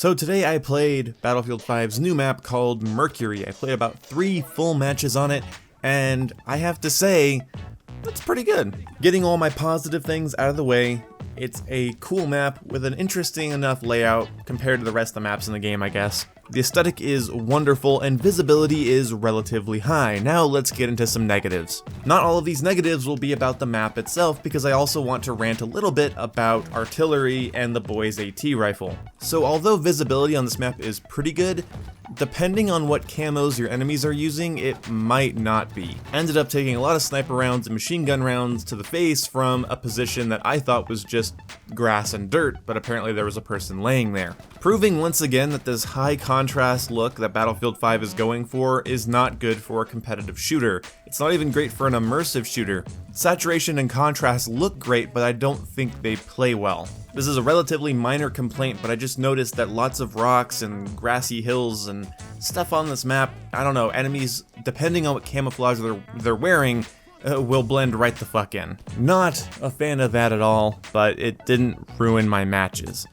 So today I played Battlefield 5's new map called Mercury. I played about 3 full matches on it, and I have to say, it's pretty good. Getting all my positive things out of the way, it's a cool map with an interesting enough layout compared to the rest of the maps in the game, I guess. The aesthetic is wonderful and visibility is relatively high. Now let's get into some negatives. Not all of these negatives will be about the map itself, because I also want to rant a little bit about artillery and the boys AT rifle. So although visibility on this map is pretty good, depending on what camos your enemies are using, it might not be. I ended up taking a lot of sniper rounds and machine gun rounds to the face from a position that I thought was just grass and dirt, but apparently there was a person laying there. Proving once again that this high contrast look that Battlefield 5 is going for is not good for a competitive shooter. It's not even great for an immersive shooter. Saturation and contrast look great, but I don't think they play well. This is a relatively minor complaint, but I just noticed that lots of rocks and grassy hills and stuff on this map, I don't know, enemies, depending on what camouflage they're wearing, will blend right the fuck in. Not a fan of that at all, but it didn't ruin my matches.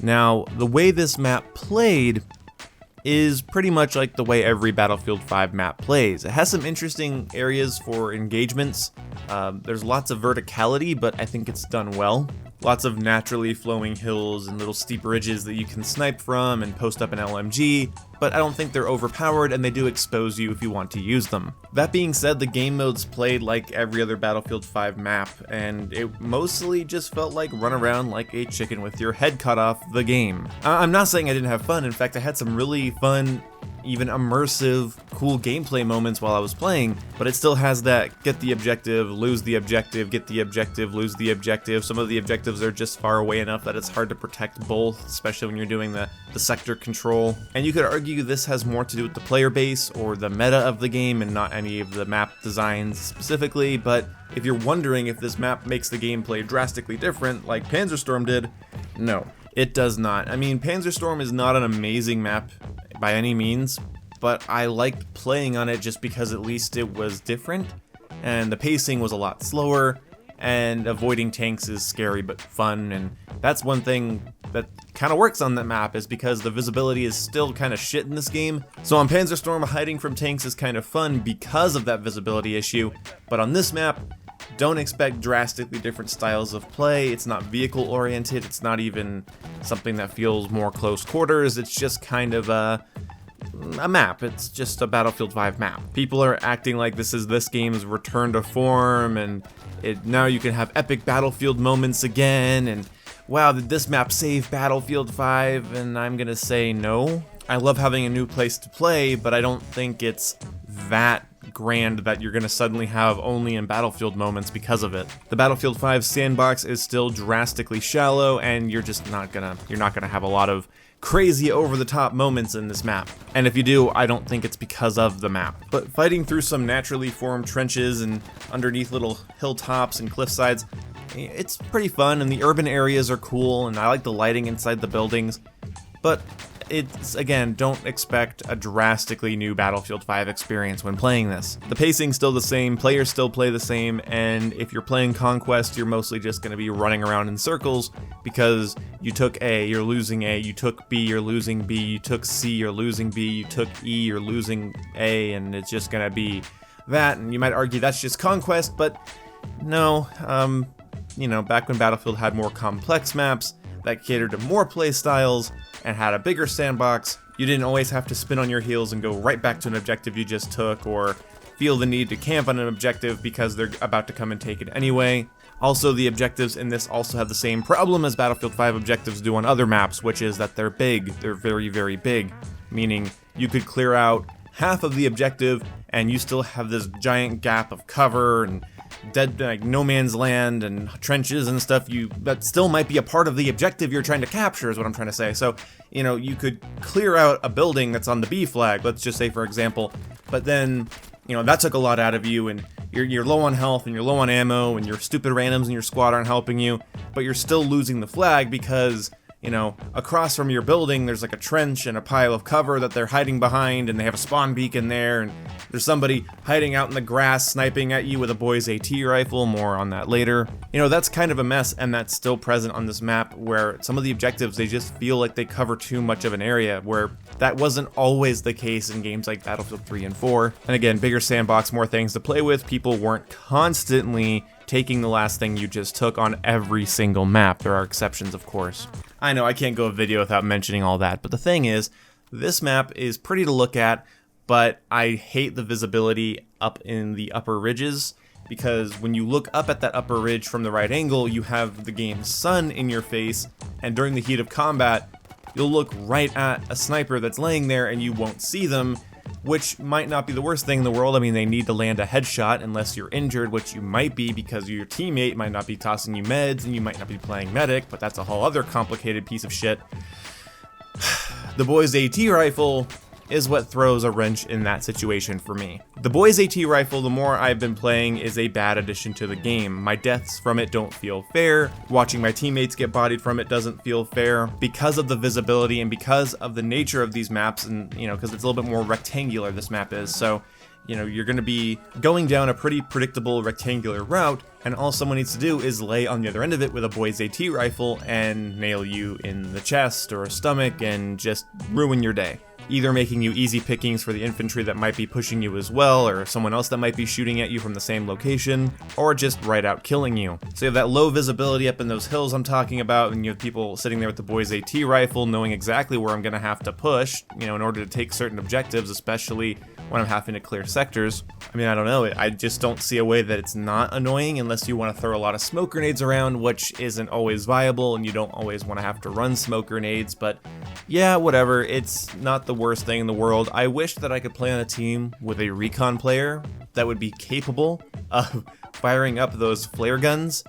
Now, the way this map played is pretty much like the way every Battlefield 5 map plays. It has some interesting areas for engagements. There's lots of verticality, but I think it's done well. Lots of naturally flowing hills and little steep ridges that you can snipe from and post up an LMG, but I don't think they're overpowered and they do expose you if you want to use them. That being said, the game modes played like every other Battlefield 5 map, and it mostly just felt like run around like a chicken with your head cut off the game. I'm not saying I didn't have fun. In fact, I had some really fun, even immersive, cool gameplay moments while I was playing, but it still has that get the objective, lose the objective, get the objective, lose the objective. Some of the objectives are just far away enough that it's hard to protect both, especially when you're doing the sector control. And you could argue this has more to do with the player base or the meta of the game and not any of the map designs specifically, but if you're wondering if this map makes the gameplay drastically different like Panzerstorm did, no, it does not. I mean, Panzerstorm is not an amazing map by any means, but I liked playing on it just because at least it was different, and the pacing was a lot slower, and avoiding tanks is scary but fun, and that's one thing that kind of works on that map, is because the visibility is still kind of shit in this game. So on Panzerstorm, hiding from tanks is kind of fun because of that visibility issue, but on this map, don't expect drastically different styles of play. It's not vehicle oriented, it's not even something that feels more close quarters, it's just kind of a map. It's just a Battlefield 5 map. People are acting like this is this game's return to form, and now you can have epic Battlefield moments again, and wow, did this map save Battlefield 5? And I'm gonna say no. I love having a new place to play, but I don't think it's that grand that you're gonna suddenly have only in Battlefield moments because of it. The Battlefield 5 sandbox is still drastically shallow, and you're not gonna have a lot of crazy over-the-top moments in this map. And if you do, I don't think it's because of the map. But fighting through some naturally formed trenches and underneath little hilltops and cliffsides, it's pretty fun, and the urban areas are cool, and I like the lighting inside the buildings. But it's, again, don't expect a drastically new Battlefield 5 experience when playing this. The pacing's still the same, players still play the same, and if you're playing Conquest, you're mostly just going to be running around in circles because you took A, you're losing A, you took B, you're losing B, you took C, you're losing B, you took E, you're losing A, and it's just going to be that, and you might argue that's just Conquest, but no, you know, back when Battlefield had more complex maps that catered to more play styles and had a bigger sandbox, you didn't always have to spin on your heels and go right back to an objective you just took, or feel the need to camp on an objective because they're about to come and take it anyway. Also, the objectives in this also have the same problem as Battlefield 5 objectives do on other maps, which is that they're big. They're very, very big, meaning you could clear out half of the objective and you still have this giant gap of cover and dead, like, no man's land and trenches and stuff that still might be a part of the objective you're trying to capture, is what I'm trying to say. So, you know, you could clear out a building that's on the B flag, let's just say, for example, but then, you know, that took a lot out of you, and you're low on health and you're low on ammo, and your stupid randoms in your squad aren't helping you, but you're still losing the flag because, you know, across from your building there's like a trench and a pile of cover that they're hiding behind, and they have a spawn beacon there, and there's somebody hiding out in the grass sniping at you with a boy's AT rifle. More on that later. You know, that's kind of a mess, and that's still present on this map, where some of the objectives, they just feel like they cover too much of an area, where that wasn't always the case in games like Battlefield 3 and 4. And again, bigger sandbox, more things to play with, people weren't constantly taking the last thing you just took on every single map. There are exceptions, of course. I know I can't go a video without mentioning all that, but the thing is, this map is pretty to look at, but I hate the visibility up in the upper ridges, because when you look up at that upper ridge from the right angle, you have the game's sun in your face, and during the heat of combat, you'll look right at a sniper that's laying there and you won't see them, which might not be the worst thing in the world. I mean, they need to land a headshot unless you're injured, which you might be because your teammate might not be tossing you meds and you might not be playing medic, but that's a whole other complicated piece of shit. The boy's AT rifle is what throws a wrench in that situation for me. The boy's AT rifle, the more I've been playing, is a bad addition to the game. My deaths from it don't feel fair. Watching my teammates get bodied from it doesn't feel fair because of the visibility and because of the nature of these maps, and you know, because it's a little bit more rectangular, this map is. So, you know, you're going to be going down a pretty predictable rectangular route, and all someone needs to do is lay on the other end of it with a boy's AT rifle and nail you in the chest or stomach and just ruin your day. Either making you easy pickings for the infantry that might be pushing you as well, or someone else that might be shooting at you from the same location, or just right out killing you. So you have that low visibility up in those hills I'm talking about, and you have people sitting there with the boy's AT rifle knowing exactly where I'm going to have to push, you know, in order to take certain objectives, especially when I'm having to clear sectors. I mean, I don't know, I just don't see a way that it's not annoying unless you want to throw a lot of smoke grenades around, which isn't always viable, and you don't always want to have to run smoke grenades, but yeah, whatever, it's not the worst thing in the world. I wish that I could play on a team with a recon player that would be capable of firing up those flare guns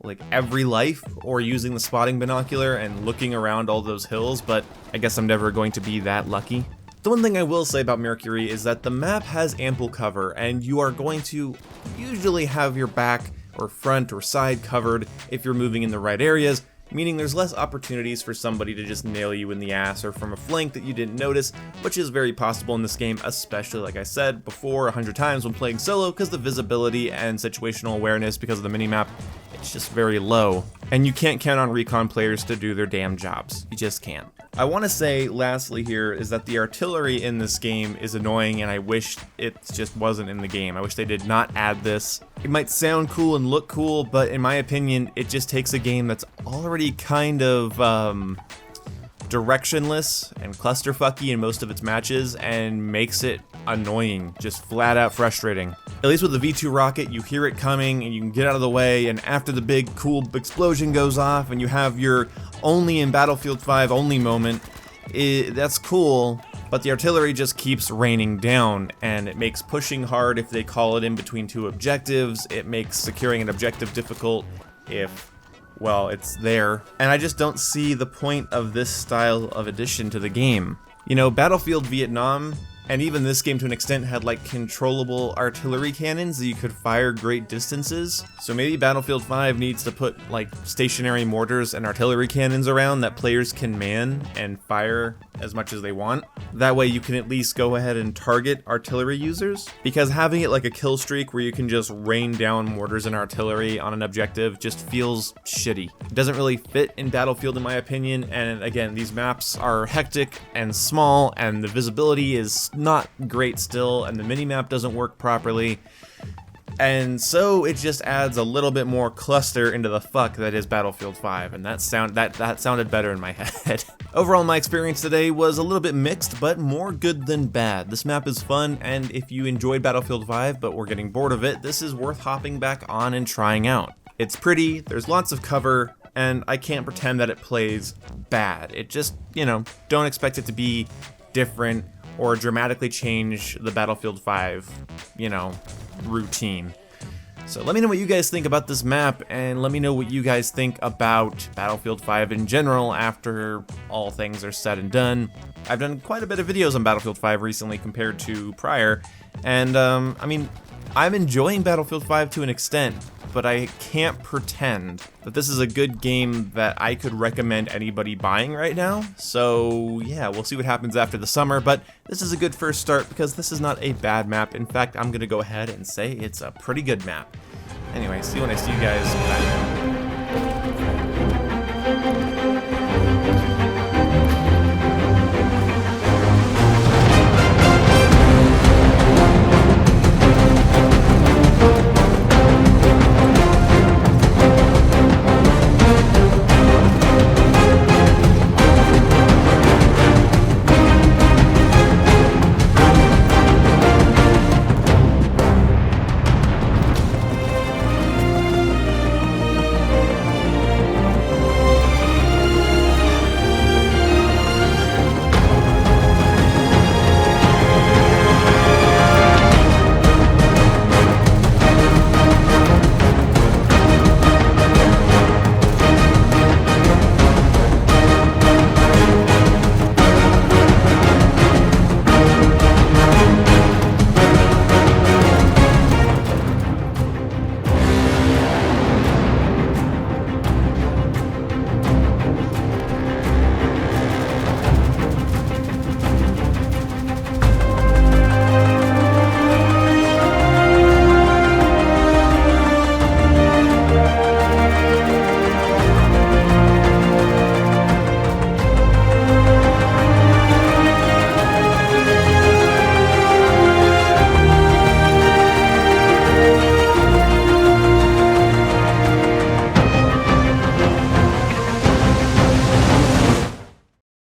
like every life, or using the spotting binocular and looking around all those hills, but I guess I'm never going to be that lucky. The one thing I will say about Mercury is that the map has ample cover, and you are going to usually have your back or front or side covered if you're moving in the right areas, meaning there's less opportunities for somebody to just nail you in the ass or from a flank that you didn't notice, which is very possible in this game, especially, like I said before 100 times when playing solo, because the visibility and situational awareness because of the minimap, it's just very low. And you can't count on recon players to do their damn jobs. You just can't. I want to say, lastly here, is that the artillery in this game is annoying, and I wish it just wasn't in the game. I wish they did not add this. It might sound cool and look cool, but in my opinion, it just takes a game that's already kind of directionless and clusterfucky in most of its matches and makes it annoying, just flat out frustrating. At least with the V2 rocket, you hear it coming and you can get out of the way, and after the big cool explosion goes off and you have your only in Battlefield 5 only moment, that's cool, but the artillery just keeps raining down, and it makes pushing hard if they call it in between two objectives. It makes securing an objective difficult if, well, it's there. And I just don't see the point of this style of addition to the game. You know, Battlefield Vietnam, and even this game to an extent, had like controllable artillery cannons that you could fire great distances. So maybe Battlefield 5 needs to put like stationary mortars and artillery cannons around that players can man and fire as much as they want. That way you can at least go ahead and target artillery users, because having it like a kill streak where you can just rain down mortars and artillery on an objective just feels shitty. It doesn't really fit in Battlefield in my opinion, and again, these maps are hectic and small, and the visibility is not great still, and the minimap doesn't work properly, and so it just adds a little bit more cluster into the fuck that is Battlefield 5, and that sounded better in my head. Overall, my experience today was a little bit mixed, but more good than bad. This map is fun, and if you enjoyed Battlefield 5 but were getting bored of it, this is worth hopping back on and trying out. It's pretty, there's lots of cover, and I can't pretend that it plays bad. It just, you know, don't expect it to be different or dramatically change the Battlefield 5, you know, routine. So let me know what you guys think about this map, and let me know what you guys think about Battlefield 5 in general after all things are said and done. I've done quite a bit of videos on Battlefield 5 recently compared to prior, and I mean, I'm enjoying Battlefield 5 to an extent. but I can't pretend that this is a good game that I could recommend anybody buying right now. So yeah, we'll see what happens after the summer, but this is a good first start because this is not a bad map. In fact, I'm gonna go ahead and say it's a pretty good map. Anyway, see you when I see you guys back.